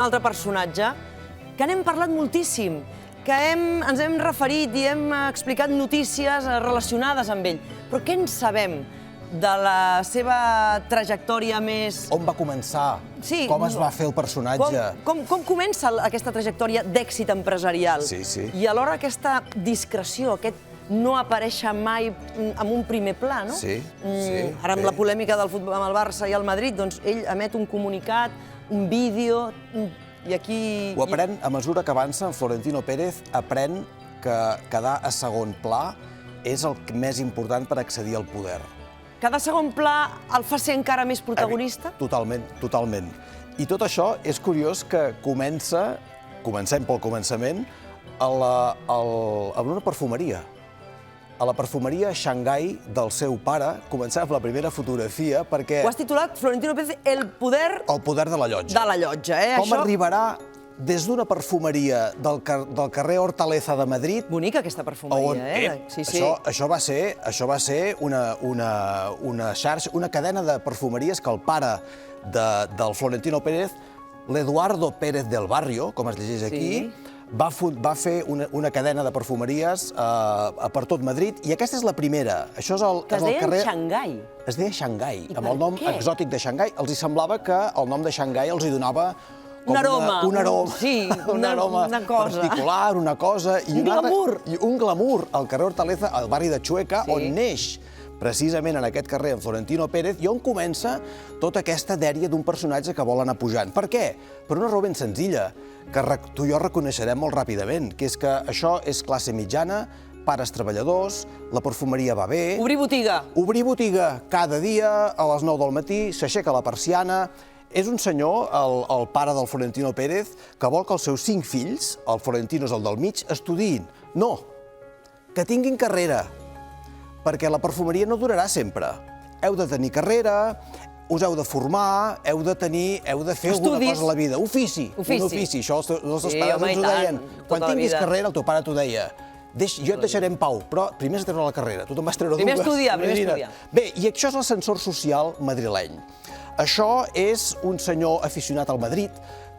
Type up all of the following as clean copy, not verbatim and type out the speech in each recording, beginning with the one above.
Un altre personatge que n'hem parlat moltíssim, que ens hem referit i hem explicat notícies relacionades amb ell. Però què en sabem de la seva trajectòria més... On va començar? Com es va fer el personatge? Com comença aquesta trajectòria d'èxit empresarial? Sí, sí. I alhora aquesta discreció, aquest no aparèixer mai en un primer pla, no? Sí, sí. Ara amb la polèmica del futbol amb el Barça i el Madrid, doncs ell emet un comunicat, un vídeo, i aquí... Ho aprèn a mesura que avança. Florentino Pérez aprèn que quedar a segon pla és el més important per accedir al poder. Cada segon pla el fa ser encara més protagonista? Totalment, totalment. I tot això és curiós que comencem pel començament, en una perfumeria. A la perfumeria Shanghai del seu pare, començant amb la primera fotografia, perquè... Ho has titulat, Florentino Pérez, el poder... El poder de la llotja. De la llotja, eh? Com arribarà des d'una perfumeria del carrer Hortaleza de Madrid... Bonica, aquesta perfumeria, eh? Sí, sí. Això va ser una xarxa, una cadena de perfumeries que el pare del Florentino Pérez, l'Eduardo Pérez del Barrio, com es llegeix aquí, va fer una cadena de perfumeries per tot Madrid, i aquesta és la primera. Això és el carrer... Que es deia Shanghai. Es deia Shanghai, amb el nom exòtic de Shanghai. Els semblava que el nom de Shanghai els donava un aroma. Un aroma. Sí, una cosa. Particular, una cosa. Un glamour. Un glamour al carrer Hortaleza, al barri de Chueca, on neix precisament en aquest carrer, en Florentino Pérez, i on comença tota aquesta dèria d'un personatge que vol anar pujant. Per què? Per una raó ben senzilla, que tu i jo reconeixerem molt ràpidament, que és que això és classe mitjana, pares treballadors, la perfumeria va bé... Obrir botiga. Obrir botiga cada dia, a les 9 del matí, s'aixeca la persiana... És un senyor, el pare del Florentino Pérez, que vol que els seus 5 fills, el Florentino és el del mig, estudiïn. No, que tinguin carrera, perquè la perfumeria no durarà sempre. Heu de tenir carrera, us heu de formar, heu de fer alguna cosa a la vida. Ofici, un ofici. Això els nostres pares ens ho deien. Quan tinguis carrera, el teu pare t'ho deia. Jo et deixaré en pau, però primer has de treure la carrera. Tu te'n vas treure dues. Primer estudiar. Bé, i això és l'ascensor social madrileny. Això és un senyor aficionat al Madrid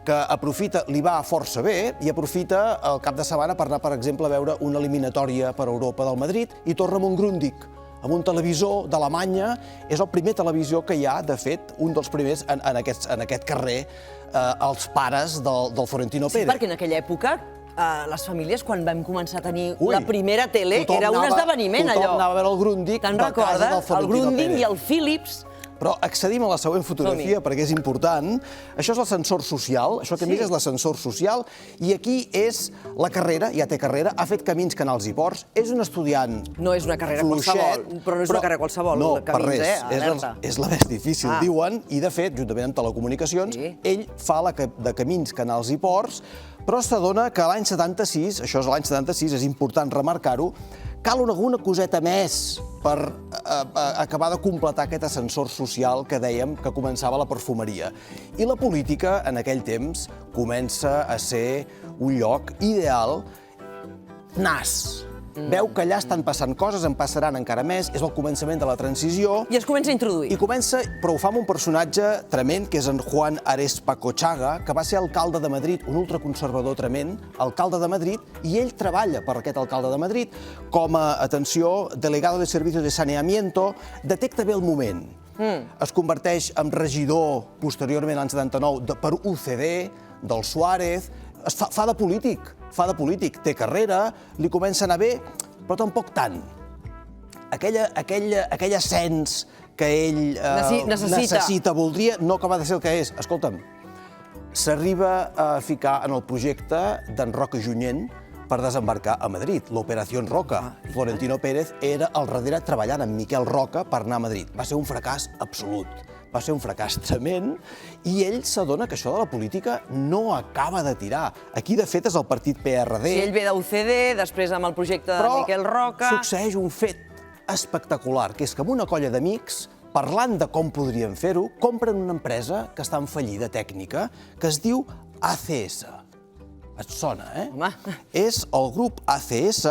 que aprofita, li va força bé, i aprofita el cap de setmana per anar, per exemple, a veure una eliminatòria per Europa del Madrid i torna amb un Grundig, amb un televisor d'Alemanya. És el primer televisió que hi ha, de fet, un dels primers en aquest carrer, els pares del Florentino Pérez. Sí, perquè en aquella època les famílies, quan vam començar a tenir la primera tele, era un esdeveniment, allò. Tothom anava a veure el Grundig de casa del Florentino Pérez. El Grundig i el Philips. Però accedim a la següent fotografia, perquè és important. Això és l'ascensor social, això que més és l'ascensor social, i aquí és la carrera, ja té carrera, ha fet camins, canals i ports, és un estudiant fluixet. No és una carrera qualsevol, però no és una carrera qualsevol. No, per res, és la més difícil, diuen, i de fet, juntament amb telecomunicacions, ell fa de camins, canals i ports, però s'adona que l'any 76, això és l'any 76, és important remarcar-ho, cal alguna coseta més per acabar de completar aquest ascensor social que dèiem que començava la perfumeria. I la política, en aquell temps, comença a ser un lloc ideal, nas. Veu que allà estan passant coses, en passaran encara més, és el començament de la transició. I es comença a introduir. Però ho fa amb un personatge tremend, que és en Juan Arespacochaga, que va ser alcalde de Madrid, un ultraconservador tremend, alcalde de Madrid, i ell treballa per aquest alcalde de Madrid com a, atenció, delegado de servicio de saneamiento, detecta bé el moment. Es converteix en regidor, posteriorment, l'any 79, per UCD, del Suárez, fa de polític, té carrera, li comença a anar bé, però tampoc tant. Aquell ascens que ell necessita, voldria, no acaba de ser el que és. Escolta'm, s'arriba a ficar en el projecte d'en Roca Junyent per desembarcar a Madrid, l'Operació Roca. Florentino Pérez era al darrere treballant amb Miquel Roca per anar a Madrid. Va ser un fracàs absolut. Va ser un fracàs tremend, i ell s'adona que això de la política no acaba de tirar. Aquí, de fet, és el partit PRD. Sí, ell ve d'UCD, després amb el projecte de Miquel Roca... Però succeeix un fet espectacular, que és que amb una colla d'amics, parlant de com podrien fer-ho, compren una empresa que està en fallida tècnica, que es diu ACS. Et sona, eh? Home. És el grup ACS,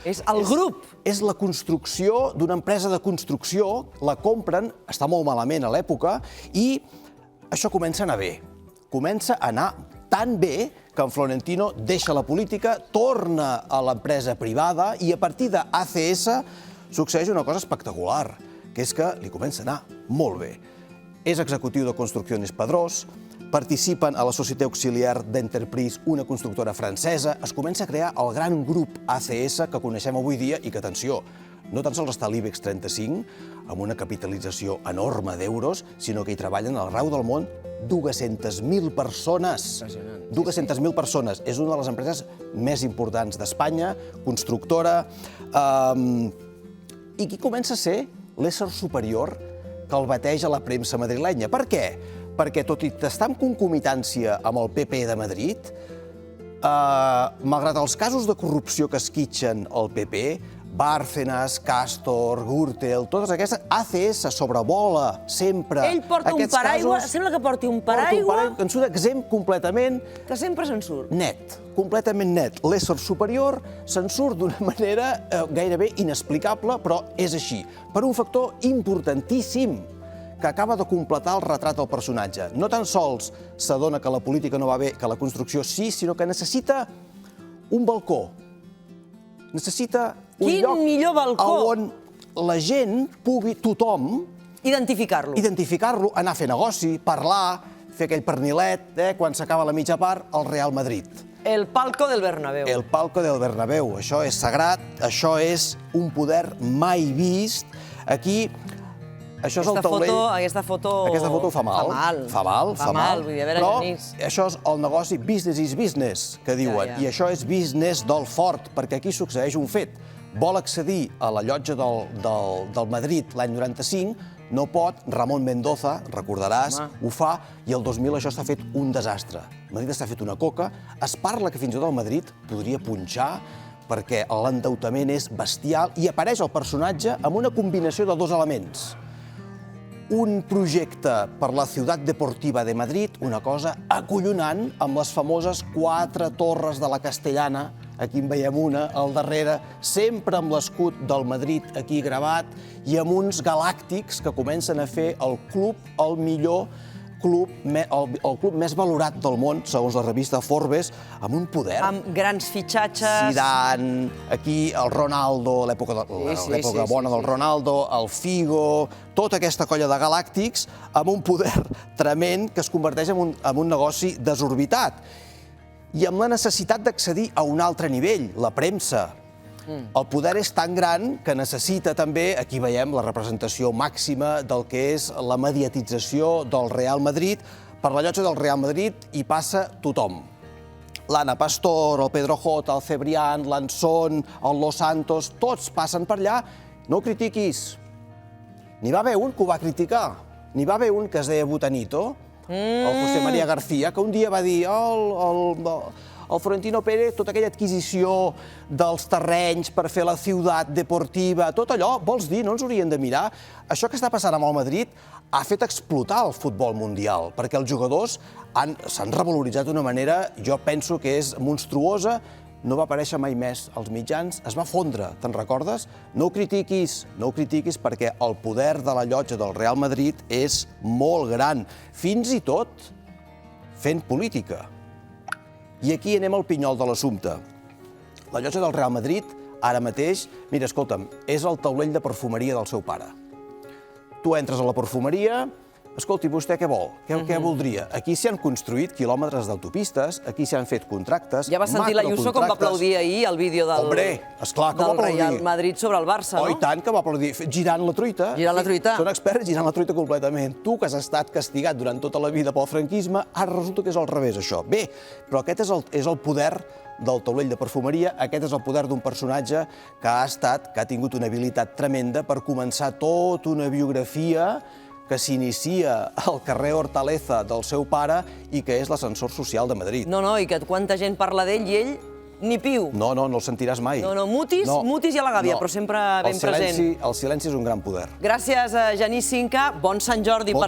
És el grup? És la construcció d'una empresa de construcció, la compren, està molt malament a l'època, i això comença a anar bé. comença a anar tan bé que en Florentino deixa la política, torna a l'empresa privada i a partir d'ACS succeeix una cosa espectacular, que és que li comença a anar molt bé. És executiu de Construcciones Padrós, participen a la Societat Auxiliar d'Entreprise, una constructora francesa, es comença a crear el gran grup ACS que coneixem avui dia i que, atenció, no tan sols està a l'IBEX 35, amb una capitalització enorme d'euros, sinó que hi treballen al rau del món 200.000 persones. 200.000 persones. És una de les empreses més importants d'Espanya, constructora, i qui comença a ser l'ésser superior que el bateja la premsa madrilenya. Per què? Perquè, tot i estar en concomitància amb el PP de Madrid, malgrat els casos de corrupció que esquitxen el PP, Bárcenas, Castor, Gürtel, totes aquestes, ACS sobrevola sempre. Ell porta un paraigua, sembla que porti un paraigua... Que en surt exempt completament... Que sempre se'n surt. Net, completament net. L'ésser superior se'n surt d'una manera gairebé inexplicable, però és així. Per un factor importantíssim, que acaba de completar el retrat del personatge. No tan sols s'adona que la política no va bé, que la construcció sí, sinó que necessita un balcó. Necessita un lloc millor balcó on la gent pugui, tothom... Identificar-lo. Identificar-lo, anar a fer negoci, parlar, fer aquell pernilet, quan s'acaba la mitja part, al Real Madrid. El palco del Bernabéu. El palco del Bernabéu. Això és sagrat, això és un poder mai vist. Aquí... Això és el taulell... Aquesta foto fa mal. Fa mal. Vull dir, a veure, però Genís. això és el negoci business is business, que diuen. I això és business del fort, perquè aquí succeeix un fet. Vol accedir a la llotja del Madrid l'any 95, no pot, Ramon Mendoza, recordaràs, ho fa, i el 2000 això està fet un desastre. Madrid està fet una coca, es parla que fins i tot el Madrid podria punxar, perquè l'endeutament és bestial, i apareix el personatge amb una combinació de dos elements. Un projecte per la Ciutat Deportiva de Madrid, una cosa acollonant, amb les famoses 4 torres de la Castellana, aquí en veiem una, al darrere, sempre amb l'escut del Madrid aquí gravat, i amb uns galàctics que comencen a fer el club el millor club, el club més valorat del món, segons la revista Forbes, amb un poder. Amb grans fitxatges. Zidane, aquí el Ronaldo, l'època bona del Ronaldo, el Figo, tota aquesta colla de galàctics, amb un poder tremend que es converteix en un negoci desorbitat. I amb la necessitat d'accedir a un altre nivell, la premsa. El poder és tan gran que necessita també, aquí veiem la representació màxima del que és la mediatització del Real Madrid. Per la llotja del Real Madrid hi passa tothom. L'Anna Pastor, el Pedro Jota, el Cebrián, l'Anson, el Los Santos, tots passen per allà. No ho critiquis. N'hi va haver un que ho va criticar. N'hi va haver un que es deia Botanito, el José María García, que un dia va dir el Florentino Pérez, tota aquella adquisició dels terrenys per fer la ciutat deportiva, tot allò, vols dir, no ens haurien de mirar? Això que està passant amb el Madrid ha fet explotar el futbol mundial, perquè els jugadors s'han revaloritzat d'una manera, jo penso que és monstruosa, no va aparèixer mai més als mitjans, es va fondre, te'n recordes? No ho critiquis perquè el poder de la llotja del Real Madrid és molt gran, fins i tot fent política. I aquí anem al pinyol de l'assumpte. La llotja del Real Madrid, ara mateix, mira, escolta'm, és el taulell de perfumeria del seu pare. Tu entres a la perfumeria, escolti, vostè què vol? Què voldria? Aquí s'hi han construït quilòmetres d'autopistes, aquí s'hi han fet contractes, ja va sentir l'Ayuso com va aplaudir ahir el vídeo del Real Madrid sobre el Barça, no? Oh, i tant que va aplaudir, girant la truita. Girant la truita. Són experts girant la truita completament. Tu, que has estat castigat durant tota la vida pel franquisme, ara resulta que és al revés, això. Bé, però aquest és el poder del taulell de perfumeria, aquest és el poder d'un personatge que ha tingut una habilitat tremenda per començar tota una biografia que s'inicia al carrer Hortaleza del seu pare i que és l'ascensor social de Madrid. No, i que quanta gent parla d'ell i ell ni piu. No el sentiràs mai. No, mutis i a la gàbia, però sempre ben present. El silenci és un gran poder. Gràcies a Genís Cinca, bon Sant Jordi.